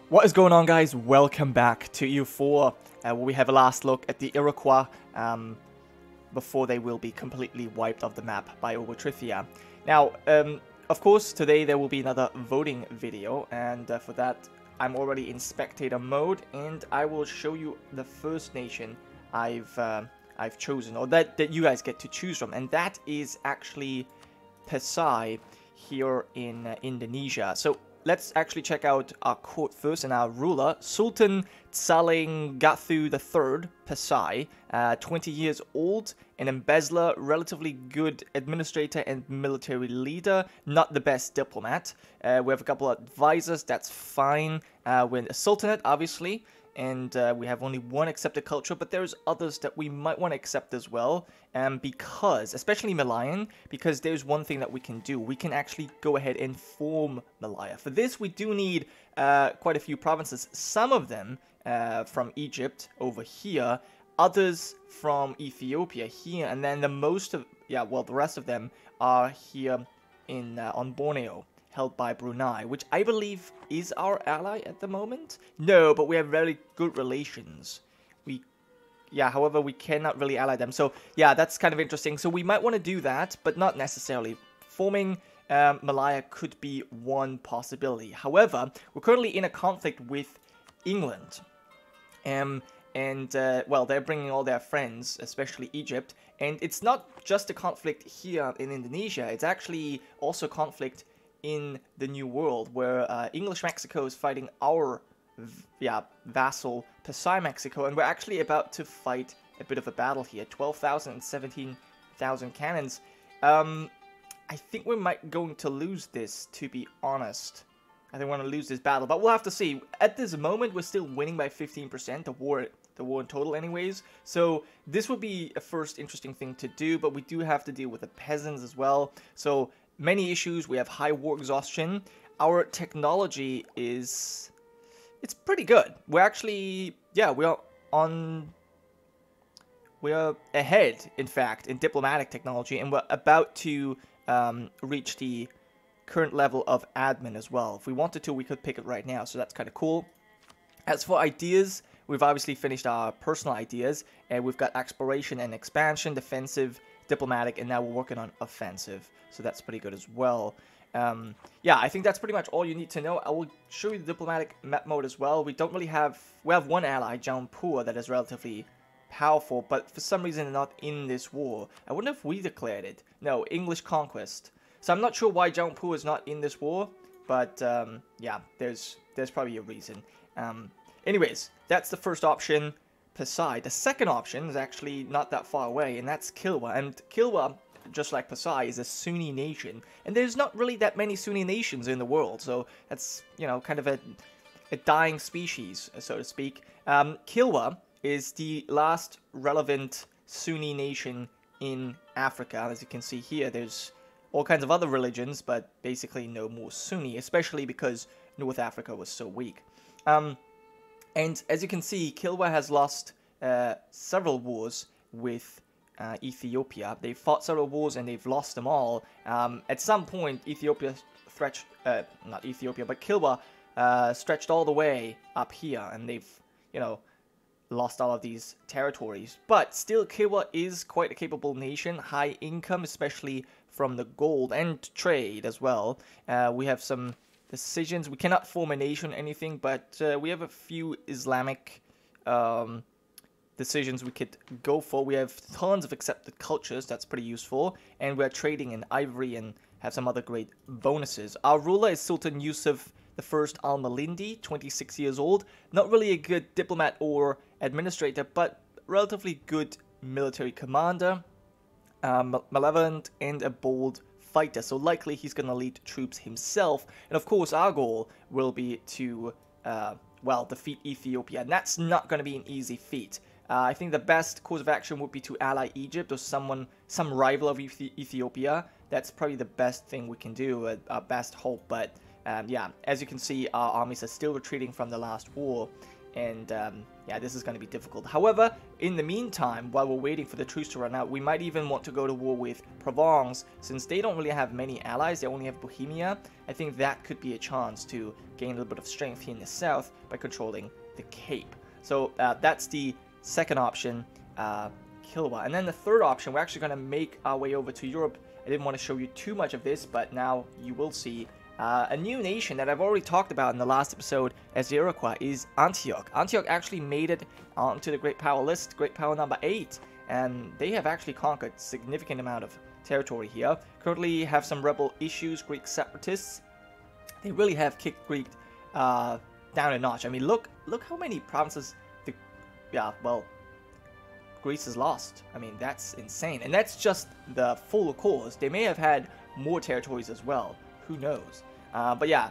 What is going on, guys? Welcome back to EU4, where we have a last look at the Iroquois before they will be completely wiped off the map by Overtrithia. Now, of course, today there will be another voting video, and for that I'm already in spectator mode, and I will show you the first nation I've chosen, or that you guys get to choose from, and that is actually Pasai here in Indonesia. So let's actually check out our court first and our ruler, Sultan Tsalenggathu III Pasai, 20 years old, an embezzler, relatively good administrator and military leader, not the best diplomat. We have a couple of advisors, that's fine. We're in a sultanate, obviously, and we have only one accepted culture, but there's others that we might want to accept as well, because, especially Malayan, because there's one thing that we can do. We can actually go ahead and form Malaya. For this, we do need quite a few provinces, some of them from Egypt over here, others from Ethiopia here, and then the rest of them are here in on Borneo, held by Brunei, which I believe is our ally at the moment. No, but we have very good relations. However, we cannot really ally them. So, yeah, that's kind of interesting. So we might want to do that, but not necessarily. Forming Malaya could be one possibility. However, we're currently in a conflict with England. Well, they're bringing all their friends, especially Egypt. And it's not just a conflict here in Indonesia. It's actually also a conflict in the New World, where English Mexico is fighting our vassal Pasai Mexico, and we're actually about to fight a bit of a battle here. 12,000 and 17,000 cannons. I think we might going to lose this, to be honest. I think we're going to lose this battle, but we'll have to see. At this moment, we're still winning by 15%, the war in total anyways, so this would be a first interesting thing to do, but we do have to deal with the peasants as well, so many issues. We have high war exhaustion. Our technology it's pretty good. We're actually, we're ahead, in fact, in diplomatic technology, and we're about to reach the current level of admin as well. If we wanted to, we could pick it right now, so that's kind of cool. As for ideas, we've obviously finished our personal ideas, and we've got exploration and expansion, defensive, diplomatic, and now we're working on offensive, so that's pretty good as well. I think that's pretty much all you need to know. I will show you the diplomatic map mode as well. We have one ally, Jaunpur, that is relatively powerful, but for some reason they're not in this war. I wonder if we declared it. No, English conquest. So I'm not sure why Jaunpur is not in this war, but there's probably a reason. Anyways, that's the first option, Pasai. The second option is actually not that far away, and that's Kilwa. And Kilwa, just like Pasai, is a Sunni nation, and there's not really that many Sunni nations in the world, so that's, kind of a dying species, so to speak. Kilwa is the last relevant Sunni nation in Africa. As you can see here, there's all kinds of other religions, but basically no more Sunni, especially because North Africa was so weak. And as you can see, Kilwa has lost several wars with Ethiopia. They've fought several wars and they've lost them all. At some point, Kilwa stretched all the way up here, and they've, lost all of these territories. But still, Kilwa is quite a capable nation, high income, especially from the gold and trade as well. We have some decisions. We cannot form a nation or anything, but we have a few Islamic decisions we could go for. We have tons of accepted cultures, that's pretty useful, and we're trading in ivory and have some other great bonuses. Our ruler is Sultan Yusuf I Al-Malindi, 26 years old. Not really a good diplomat or administrator, but relatively good military commander, malevolent and a bold fighter, so likely he's going to lead troops himself. And of course, our goal will be to defeat Ethiopia, and that's not going to be an easy feat. I think the best course of action would be to ally Egypt or some rival of Ethiopia. That's probably the best thing we can do, our best hope. But as you can see, our armies are still retreating from the last war, And yeah, this is going to be difficult. However, in the meantime, while we're waiting for the truce to run out, we might even want to go to war with Provence, since they don't really have many allies. They only have Bohemia. I think that could be a chance to gain a little bit of strength here in the south by controlling the Cape. So that's the second option, Kilwa. And then the third option, we're actually going to make our way over to Europe. I didn't want to show you too much of this, but now you will see. A new nation that I've already talked about in the last episode as the Iroquois is Antioch. Antioch actually made it onto the Great Power list, Great Power number 8, and they have actually conquered a significant amount of territory here. Currently have some rebel issues, Greek separatists. They really have kicked Greek down a notch. I mean, look how many provinces Greece has lost. I mean, that's insane. And that's just the full cause. They may have had more territories as well. Who knows? But yeah,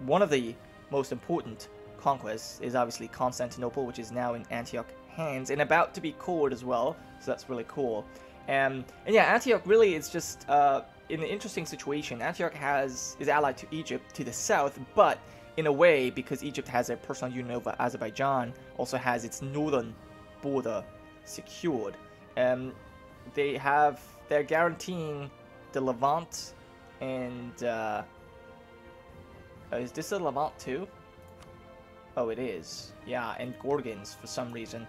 one of the most important conquests is obviously Constantinople, which is now in Antioch hands and about to be cored as well. So that's really cool. And yeah, Antioch really is just in an interesting situation. Antioch is allied to Egypt to the south, but in a way, because Egypt has a personal union over Azerbaijan, also has its northern border secured. They're guaranteeing the Levant. And is this a Levant too? Oh, it is. Yeah, and Gorgons for some reason.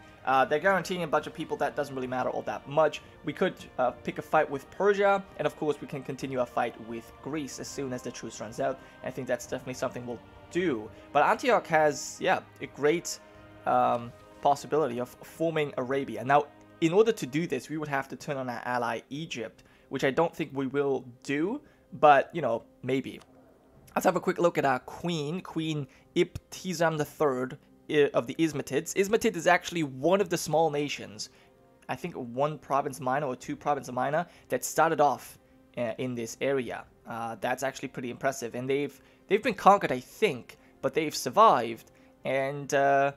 They're guaranteeing a bunch of people. That doesn't really matter all that much. We could pick a fight with Persia, and of course we can continue a fight with Greece as soon as the truce runs out. And I think that's definitely something we'll do. But Antioch has, yeah, a great possibility of forming Arabia. Now, in order to do this, we would have to turn on our ally Egypt, which I don't think we will do. But, you know, maybe. Let's have a quick look at our queen, Queen Ibtizam III of the Ismatids. Ismatid is actually one of the small nations, I think one province minor or two province minor, that started off in this area. That's actually pretty impressive. And they've been conquered, I think, but they've survived. And their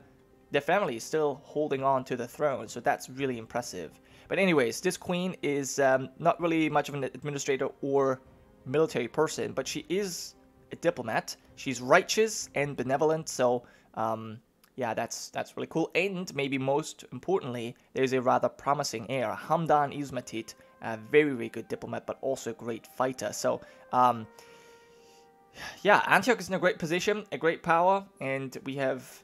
family is still holding on to the throne, so that's really impressive. But anyways, this queen is not really much of an administrator or military person, but she is a diplomat. She's righteous and benevolent, so yeah, that's really cool. And maybe most importantly, there's a rather promising heir, Hamdan Ismatit, a very, very good diplomat, but also a great fighter. So yeah, Antioch is in a great position, a great power, and we have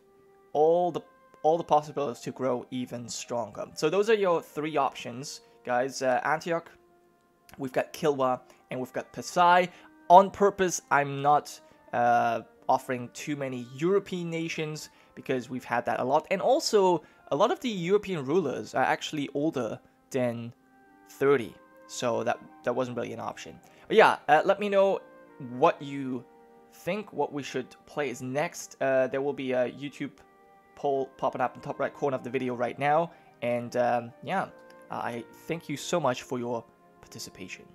all the possibilities to grow even stronger. So those are your three options, guys. Antioch, we've got Kilwa, and we've got Pasai. On purpose, I'm not offering too many European nations because we've had that a lot. And also, a lot of the European rulers are actually older than 30. So that wasn't really an option. But yeah, let me know what you think, what we should play is next. There will be a YouTube poll popping up in the top right corner of the video right now. And yeah, I thank you so much for your participation.